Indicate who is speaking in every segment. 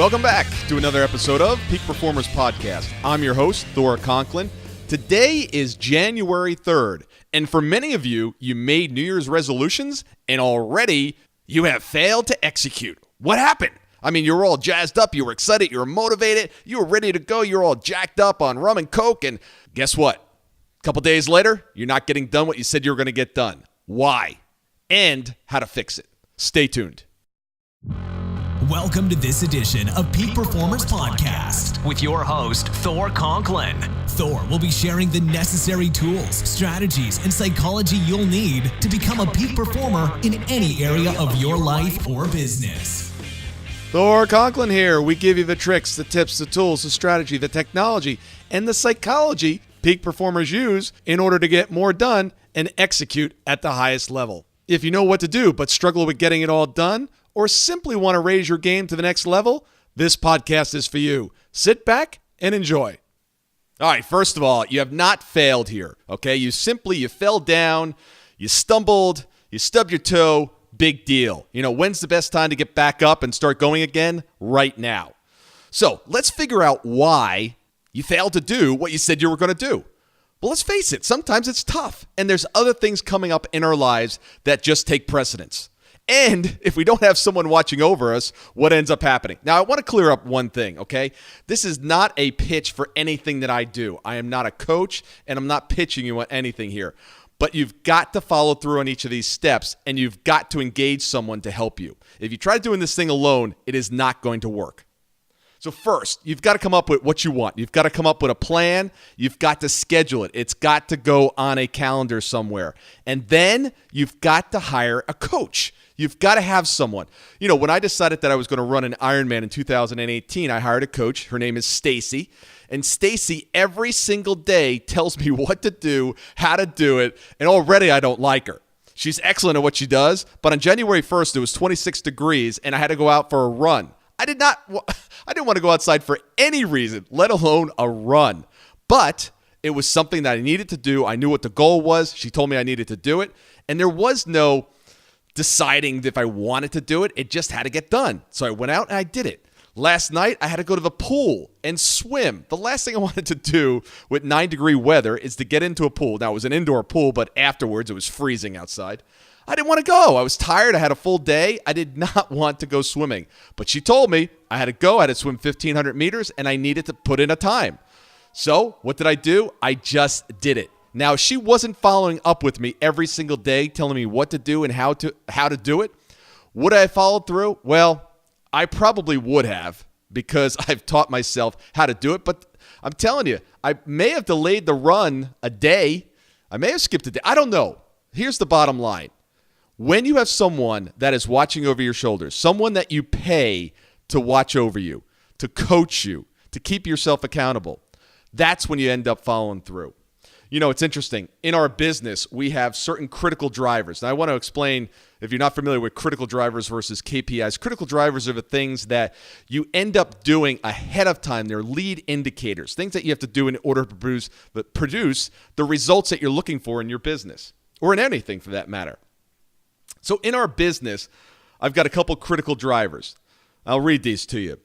Speaker 1: Welcome back to another episode of Peak Performers Podcast. I'm your host, Thor Conklin. Today is January 3rd, and for many of you, you made New Year's resolutions, and already you have failed to execute. What happened? I mean, you were all jazzed up, you were excited, you were motivated, you were ready to go, you were all jacked up on rum and coke, and guess what? A couple days later, you're not getting done what you said you were going to get done. Why? And how to fix it. Stay tuned.
Speaker 2: Welcome to this edition of Peak Performers Podcast with your host, Thor Conklin. Thor will be sharing the necessary tools, strategies, and psychology you'll need to become a peak performer in any area of your life or business.
Speaker 1: Thor Conklin here. We give you the tricks, the tips, the tools, the strategy, the technology, and the psychology peak performers use in order to get more done and execute at the highest level. If you know what to do but struggle with getting it all done, or simply want to raise your game to the next level, this podcast is for you. Sit back and enjoy. All right, first of all, you have not failed here, okay? You fell down, you stumbled, you stubbed your toe, big deal. You know, when's the best time to get back up and start going again? Right now. So let's figure out why you failed to do what you said you were going to do. Well, let's face it, sometimes it's tough, and there's other things coming up in our lives that just take precedence. And if we don't have someone watching over us, what ends up happening? Now, I want to clear up one thing, okay? This is not a pitch for anything that I do. I am not a coach, and I'm not pitching you on anything here. But you've got to follow through on each of these steps, and you've got to engage someone to help you. If you try doing this thing alone, it is not going to work. So first, you've got to come up with what you want. You've got to come up with a plan. You've got to schedule it. It's got to go on a calendar somewhere. And then you've got to hire a coach. You've got to have someone. You know, when I decided that I was going to run an Ironman in 2018, I hired a coach. Her name is Stacy. And Stacy every single day tells me what to do, how to do it, and already I don't like her. She's excellent at what she does, but on January 1st, it was 26 degrees, and I had to go out for a run. I didn't want to go outside for any reason, let alone a run. But it was something that I needed to do. I knew what the goal was. She told me I needed to do it, and there was no deciding if I wanted to do it. It just had to get done. So I went out and I did it. Last night, I had to go to the pool and swim. The last thing I wanted to do with 9-degree weather is to get into a pool. Now, it was an indoor pool, but afterwards, it was freezing outside. I didn't want to go. I was tired. I had a full day. I did not want to go swimming. But she told me I had to go. I had to swim 1,500 meters, and I needed to put in a time. So what did I do? I just did it. Now, she wasn't following up with me every single day, telling me what to do and how to do it. Would I have followed through? Well, I probably would have, because I've taught myself how to do it. But I'm telling you, I may have delayed the run a day. I may have skipped a day. I don't know. Here's the bottom line. When you have someone that is watching over your shoulders, someone that you pay to watch over you, to coach you, to keep yourself accountable, that's when you end up following through. You know, it's interesting. In our business, we have certain critical drivers. Now, I want to explain, if you're not familiar with critical drivers versus KPIs, critical drivers are the things that you end up doing ahead of time. They're lead indicators, things that you have to do in order to produce the results that you're looking for in your business, or in anything for that matter. So in our business, I've got a couple critical drivers. I'll read these to you.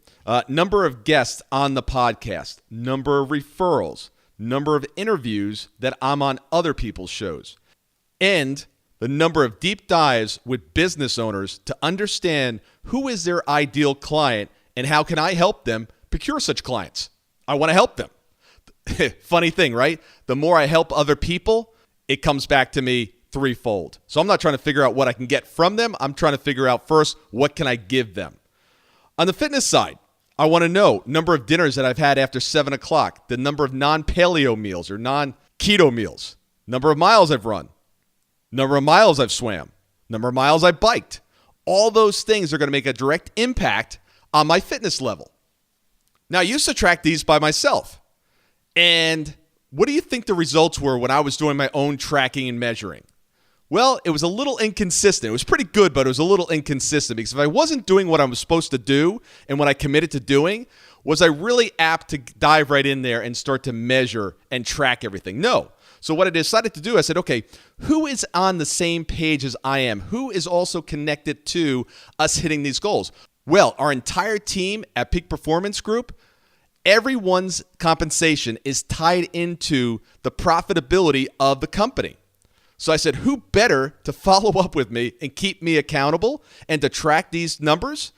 Speaker 1: Number of guests on the podcast, number of referrals, number of interviews that I'm on other people's shows, and the number of deep dives with business owners to understand who is their ideal client and how can I help them procure such clients. I want to help them. Funny thing, right? The more I help other people, it comes back to me threefold. So I'm not trying to figure out what I can get from them. I'm trying to figure out first, what can I give them? On the fitness side, I want to know number of dinners that I've had after 7 o'clock, the number of non-paleo meals or non-keto meals, number of miles I've run, number of miles I've swam, number of miles I biked. All those things are going to make a direct impact on my fitness level. Now, I used to track these by myself. And what do you think the results were when I was doing my own tracking and measuring? Well, it was a little inconsistent. It was pretty good, but it was a little inconsistent because if I wasn't doing what I was supposed to do and what I committed to doing, was I really apt to dive right in there and start to measure and track everything? No. So what I decided to do, I said, okay, who is on the same page as I am? Who is also connected to us hitting these goals? Well, our entire team at Peak Performance Group, everyone's compensation is tied into the profitability of the company. So I said, who better to follow up with me and keep me accountable and to track these numbers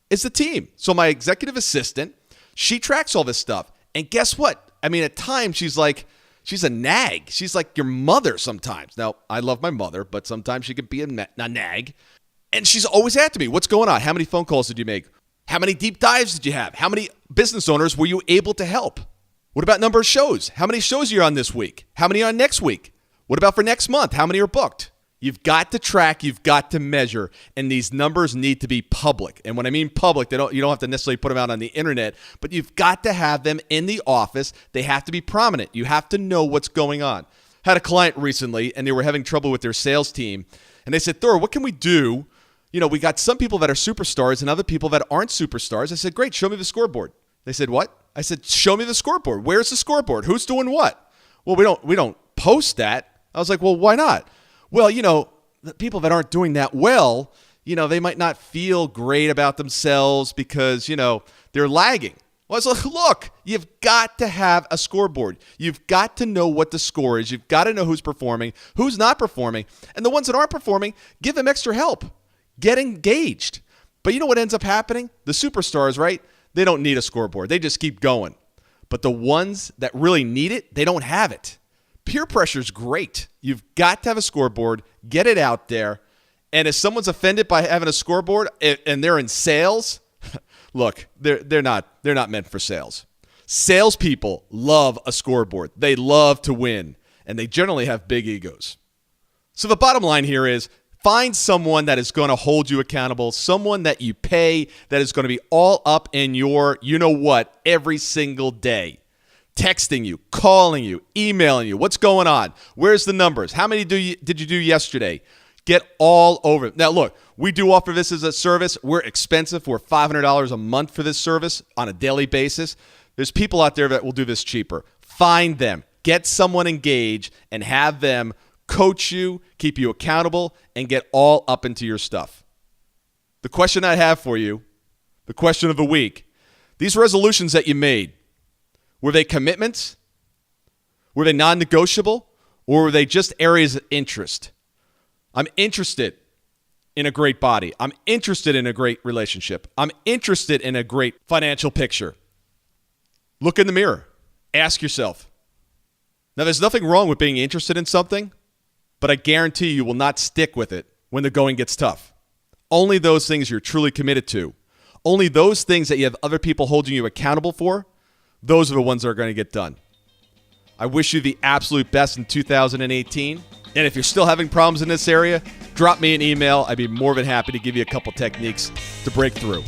Speaker 1: is the team. So my executive assistant, she tracks all this stuff. And guess what? I mean, at times she's a nag. She's like your mother sometimes. Now, I love my mother, but sometimes she can be a nag. And she's always after me. What's going on? How many phone calls did you make? How many deep dives did you have? How many business owners were you able to help? What about number of shows? How many shows are you on this week? How many on next week? What about for next month? How many are booked? You've got to track, you've got to measure, and these numbers need to be public. And when I mean public, you don't have to necessarily put them out on the internet, but you've got to have them in the office. They have to be prominent. You have to know what's going on. Had a client recently, and they were having trouble with their sales team, and they said, Thor, what can we do? We got some people that are superstars and other people that aren't superstars. I said, great, show me the scoreboard. They said, what? I said, show me the scoreboard. Where's the scoreboard? Who's doing what? Well, we don't post that. I was like, well, why not? Well, the people that aren't doing that well, they might not feel great about themselves because, they're lagging. Well, I was like, look, you've got to have a scoreboard. You've got to know what the score is. You've got to know who's performing, who's not performing. And the ones that aren't performing, give them extra help. Get engaged. But you know what ends up happening? The superstars, right? They don't need a scoreboard. They just keep going. But the ones that really need it, they don't have it. Peer pressure is great. You've got to have a scoreboard, get it out there. And if someone's offended by having a scoreboard and they're in sales, look, they're not meant for sales. Salespeople love a scoreboard. They love to win, and they generally have big egos. So the bottom line here is find someone that is going to hold you accountable, someone that you pay that is going to be all up in your you-know-what every single day. Texting you, calling you, emailing you. What's going on? Where's the numbers? How many did you do yesterday? Get all over it. Now, look, we do offer this as a service. We're expensive. We're $500 a month for this service on a daily basis. There's people out there that will do this cheaper. Find them. Get someone engaged and have them coach you, keep you accountable, and get all up into your stuff. The question I have for you, the question of the week, these resolutions that you made, were they commitments? Were they non-negotiable? Or were they just areas of interest? I'm interested in a great body. I'm interested in a great relationship. I'm interested in a great financial picture. Look in the mirror. Ask yourself. Now, there's nothing wrong with being interested in something, but I guarantee you will not stick with it when the going gets tough. Only those things you're truly committed to, only those things that you have other people holding you accountable for, those are the ones that are going to get done. I wish you the absolute best in 2018. And if you're still having problems in this area, drop me an email. I'd be more than happy to give you a couple techniques to break through.